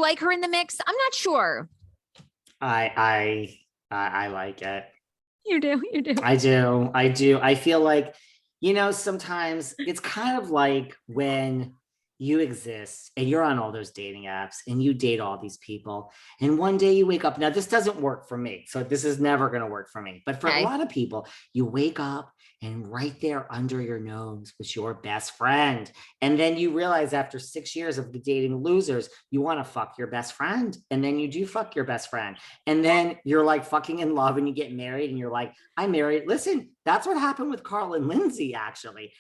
like her in the mix? I'm not sure. I like it. You do. I do. I feel like, sometimes it's kind of like when you exist and you're on all those dating apps and you date all these people. And one day you wake up. Now, this doesn't work for me. So this is never going to work for me. But for a lot of people, you wake up and right there under your nose was your best friend. And then you realize after 6 years of dating losers, you want to fuck your best friend. And then you do fuck your best friend. And then you're like fucking in love and you get married and you're like, I'm married. Listen, that's what happened with Carl and Lindsay, actually.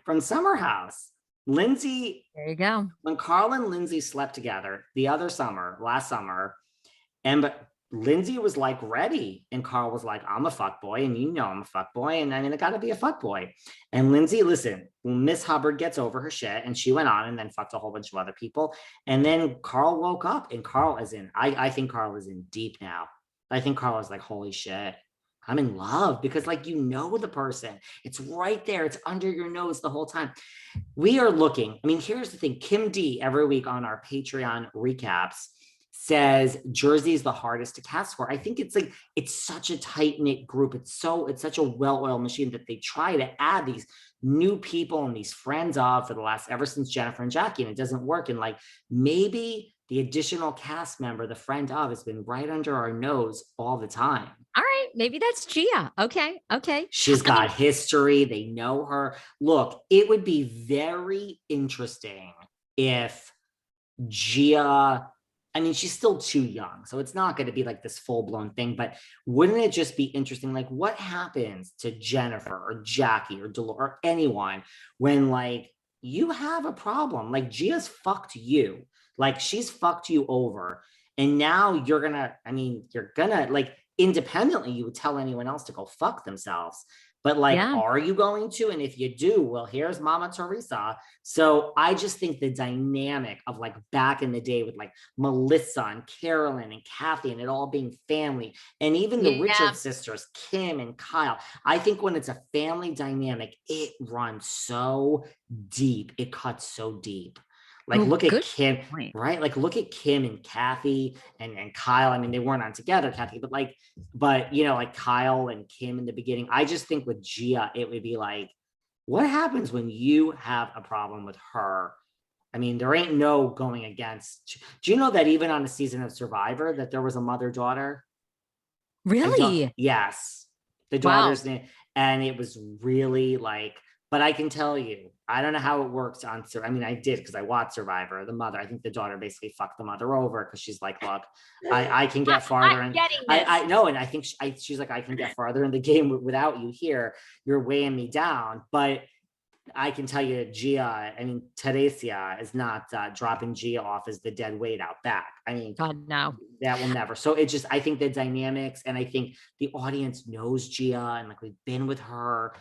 From Summerhouse. Lindsay, there you go. When Carl and Lindsay slept together last summer, but Lindsay was like ready, and Carl was like, I'm a fuck boy, and I'm a fuck boy, and I mean, I gotta be a fuck boy. And Lindsay, listen, Miss Hubbard gets over her shit, and she went on and then fucked a whole bunch of other people. And then Carl woke up, and Carl is in, I think Carl is in deep now. I think Carl is like, holy shit, I'm in love, because like, the person, it's right there. It's under your nose the whole time. We are looking. I mean, here's the thing. Kim D every week on our Patreon recaps says Jersey is the hardest to cast for. I think it's such a tight knit group. It's such a well-oiled machine that they try to add these new people and these friends of ever since Jennifer and Jackie, and it doesn't work. And like, maybe the additional cast member, the friend of, has been right under our nose all the time. All right, maybe that's Gia. Okay. She's got history. They know her. Look, it would be very interesting if Gia, I mean, she's still too young, so it's not going to be like this full-blown thing, but wouldn't it just be interesting, like what happens to Jennifer or Jackie or Dolores or anyone when like you have a problem, like Gia's fucked you, like she's fucked you over, and now you're gonna like, independently, you would tell anyone else to go fuck themselves. But like, are you going to? And if you do, well, here's Mama Teresa. So I just think the dynamic of like back in the day with like Melissa and Carolyn and Kathy and it all being family, and even the Richard sisters, Kim and Kyle, I think when it's a family dynamic, it runs so deep. It cuts so deep. Like, look at Kim, right? Like, look at Kim and Kathy and Kyle. I mean, they weren't on together, Kathy, but like Kyle and Kim in the beginning. I just think with Gia, it would be like, what happens when you have a problem with her? I mean, there ain't no going against. Do you know that even on a season of Survivor, that there was a mother-daughter? Really? Yes. The daughter's name. And it was really like, but I can tell you, I don't know how it works on. I mean, I did because I watched Survivor. The mother, I think the daughter basically fucked the mother over because she's like, look, I can get farther. And I know, and I think she's like, I can get farther in the game without you here. You're weighing me down. But I can tell you, Teresia is not dropping Gia off as the dead weight out back. I mean, God, no, that will never. So it just, I think the dynamics, and I think the audience knows Gia, and like we've been with her.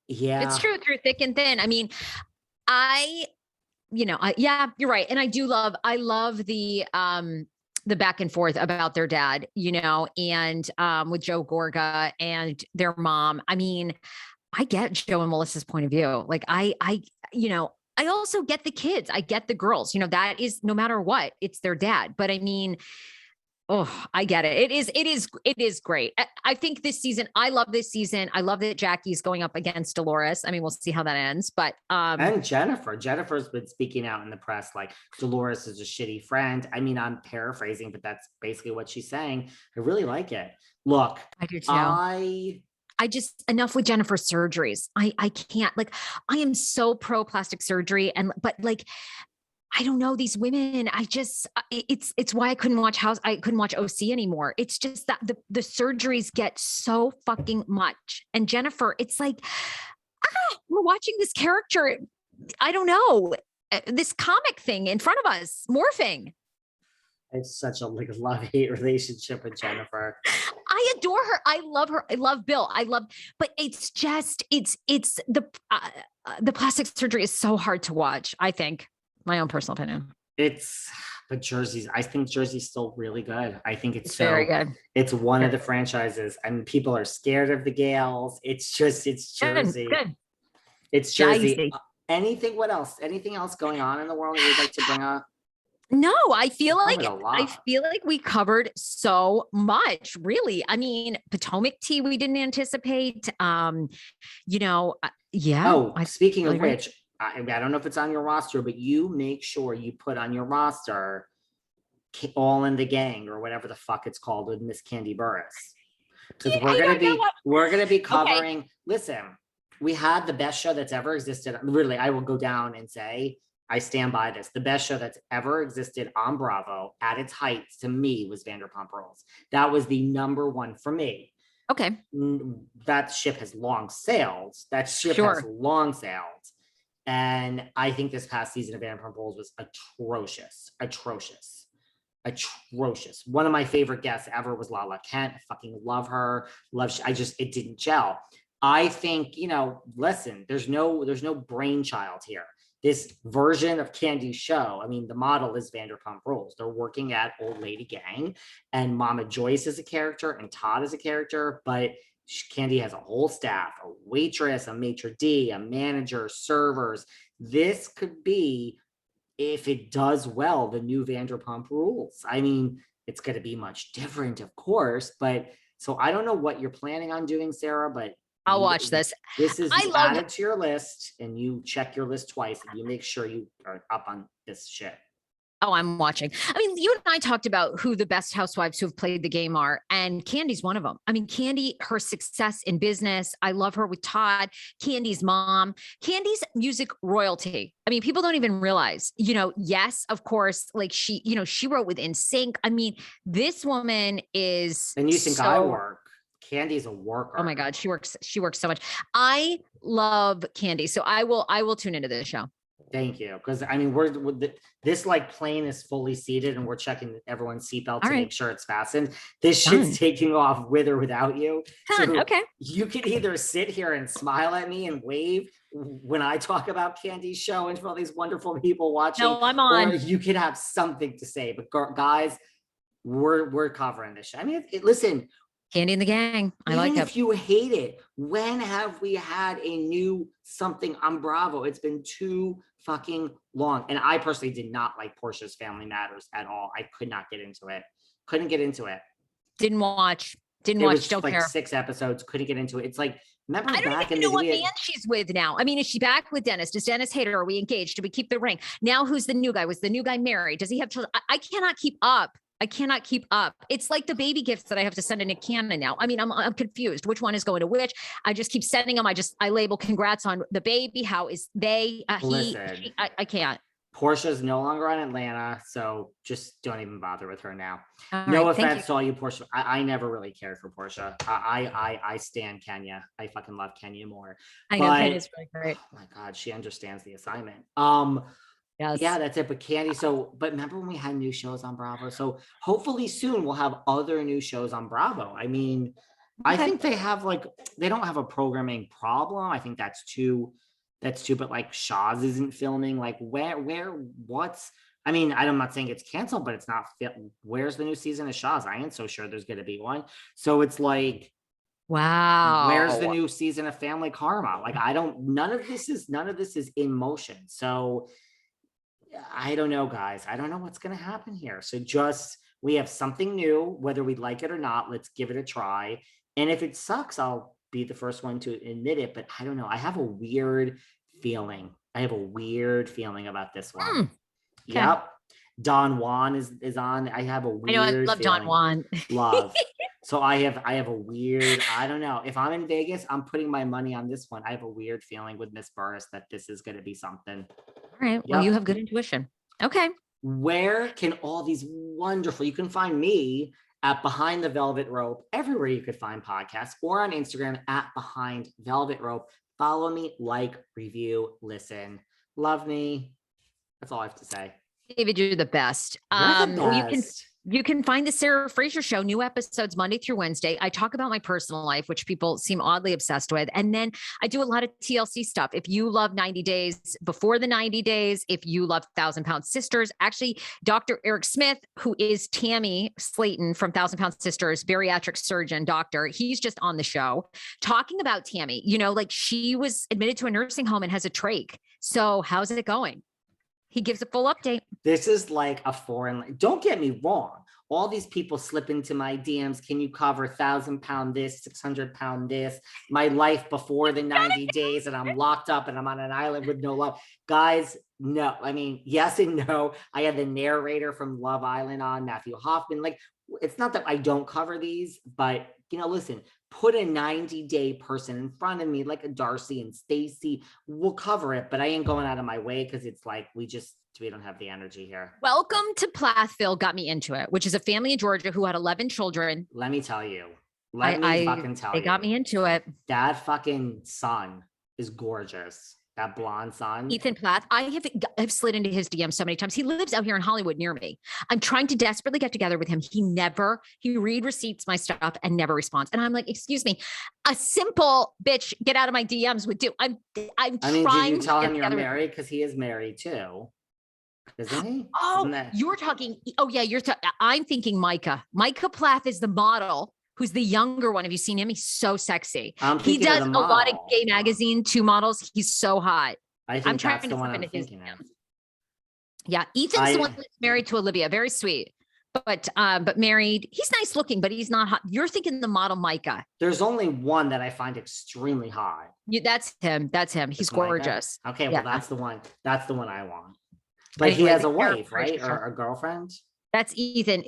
Yeah, it's true, through thick and thin. I mean, you're right. And I love the back and forth about their dad, and with Joe Gorga and their mom. I mean, I get Joe and Melissa's point of view. Like I also get the kids. I get the girls, that is, no matter what, it's their dad. But I mean, I get it. It is great. I think this season, I love this season. I love that Jackie's going up against Dolores. I mean, we'll see how that ends, but, and Jennifer's been speaking out in the press, like Dolores is a shitty friend. I mean, I'm paraphrasing, but that's basically what she's saying. I really like it. Look, I do too. I just, enough with Jennifer's surgeries. I can't, like, I am so pro plastic surgery, but like, I don't know, these women, it's why I couldn't watch OC anymore. It's just that the surgeries get so fucking much. And Jennifer, it's like, we're watching this character, I don't know, this comic thing in front of us, morphing. It's such a like love-hate relationship with Jennifer. I adore her. I love her. I love Bill. But it's just, it's the plastic surgery is so hard to watch, I think. My own personal opinion. But I think Jersey's still really good. I think it's very good. It's one of the franchises. I mean, people are scared of the Gales. It's Jersey. Good. It's Jersey. What else? Anything else going on in the world that you'd like to bring up? No, I feel like Covered a lot. we covered so much, really. I mean, Potomac tea we didn't anticipate. Yeah. Oh, I speaking really of great. which, I don't know if it's on your roster, but you make sure you put on your roster All in the Gang or whatever the fuck it's called with Miss Candy Burris. Because I don't know what. we're gonna be Okay. covering. Listen, we had the best show that's ever existed. Really, I will go down and say I stand by this. The best show that's ever existed on Bravo at its height to me was Vanderpump Rules. That was the number one for me. Okay. That ship has long sailed. That ship Sure. has long sailed. And I think this past season of Vanderpump Rules was atrocious. One of my favorite guests ever was Lala Kent. I fucking love her. It didn't gel. I think, listen, there's no brainchild here. This version of Candy's show, I mean, the model is Vanderpump Rules. They're working at Old Lady Gang, and Mama Joyce is a character and Todd is a character, but Candy has a whole staff, a waitress, a maitre d', a manager, servers. This could be, if it does well, the new Vanderpump Rules. I mean, it's going to be much different, of course, but so I don't know what you're planning on doing, Sarah, but I'll watch this. This is I you love add it to your list and you check your list twice and you make sure you are up on this shit. Oh, I'm watching. I mean, you and I talked about who the best housewives who have played the game are, and Candy's one of them. I mean, Candy, her success in business. I love her with Todd, Candy's mom, Candy's music royalty. I mean, people don't even realize, yes, of course, like she wrote with NSYNC. I mean, this woman is. And you think I work. Candy's a worker. Oh my God, she works so much. I love Candy. So I will tune into this show. Thank you. Because I mean, this like plane is fully seated and we're checking everyone's seatbelt to make sure it's fastened. This shit's taking off with or without you. So okay. You can either sit here and smile at me and wave when I talk about Candy's show and for all these wonderful people watching. No, I'm on. Or you could have something to say. But guys, we're covering this show. I mean, listen. Candy and the Gang. I like it. If you hate it, when have we had a new something on Bravo? It's been too fucking long. And I personally did not like Portia's Family Matters at all. I could not get into it. Couldn't get into it. Didn't watch. Don't like care. 6 episodes. Couldn't get into it. It's like, remember I don't back even in know the what day. man she's with now. I mean, is she back with Dennis? Does Dennis hate her? Are we engaged? Do we keep the ring? Now who's the new guy? Was the new guy married? Does he have children? I cannot keep up. It's like the baby gifts that I have to send in a Canada now. I mean, I'm confused. Which one is going to which? I just keep sending them. I label congrats on the baby. How is they? Listen, I can't. Portia's no longer on Atlanta, so just don't even bother with her now. All no right, offense to all you Portia. I never really cared for Portia. I stand Kenya. I fucking love Kenya more. I know Kenya's really great. Oh my God, she understands the assignment. Yes. Yeah, that's it. But Candy, but remember when we had new shows on Bravo? So hopefully soon we'll have other new shows on Bravo. I mean, I think they don't have a programming problem. I think that's too, but like Shaw's isn't filming. Like I mean, I'm not saying it's canceled, but it's not where's the new season of Shaw's? I ain't so sure there's going to be one. So it's like, wow, where's the new season of Family Karma? Like, none of this is in motion. So I don't know, guys. I don't know what's going to happen here. So we have something new, whether we like it or not. Let's give it a try. And if it sucks, I'll be the first one to admit it. But I don't know. I have a weird feeling. About this one. Okay. Yep. Don Juan is on. I have a weird I love feeling. Don Juan. Love. So I have a weird, I don't know. If I'm in Vegas, I'm putting my money on this one. I have a weird feeling with Miss Burris that this is going to be something. All right. Well, you have good intuition. Okay. Where can all these you can find me at Behind the Velvet Rope, everywhere you could find podcasts, or on Instagram at Behind Velvet Rope. Follow me, like, review, listen. Love me. That's all I have to say. David, you're the best. You're the best. You can find the Sarah Fraser Show, new episodes Monday through Wednesday. I talk about my personal life, which people seem oddly obsessed with. And then I do a lot of TLC stuff. If you love 90 Days Before the 90 Days, if you love 1,000-Pound Sisters, actually, Dr. Eric Smith, who is Tammy Slayton from 1,000-Pound Sisters, bariatric surgeon, doctor, he's just on the show talking about Tammy. Like she was admitted to a nursing home and has a trach. So how's it going? He gives a full update. This is like a foreign, don't get me wrong. All these people slip into my DMs. Can you cover 1,000-pound this, 600-pound this? My life before the 90 days and I'm locked up and I'm on an island with no love. Guys, no. I mean, yes and no. I had the narrator from Love Island on, Matthew Hoffman. Like, it's not that I don't cover these, but listen, put a 90-day person in front of me like a Darcy and Stacey. We'll cover it, but I ain't going out of my way because it's like we don't have the energy here. Welcome to Plathville got me into it, which is a family in Georgia who had 11 children. Let me tell you. They got me into it. That fucking son is gorgeous. That blonde son. Ethan Plath. I've slid into his DM so many times. He lives out here in Hollywood near me. I'm trying to desperately get together with him. He read receipts my stuff and never responds. And I'm like, excuse me, a simple bitch, get out of my DMs would do. I mean, did you tell him you're married? Because he is married too. Isn't he? Oh, you're talking. Oh yeah, I'm thinking Micah. Micah Plath is the model. Who's the younger one? Have you seen him? He's so sexy. He does a lot of gay magazine, 2 models. He's so hot. I'm trying to flip into his DMs. Yeah, Ethan's the one that's married to Olivia. Very sweet, but married. He's nice looking, but he's not hot. You're thinking the model Micah. There's only one that I find extremely hot. That's him. He's gorgeous. Okay, well that's the one. That's the one I want. But he has a wife, right, or a girlfriend? That's Ethan.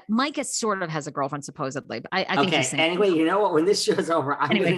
Micah sort of has a girlfriend, supposedly. But I think okay. Anyway, you know what? When this show's over, I'm going to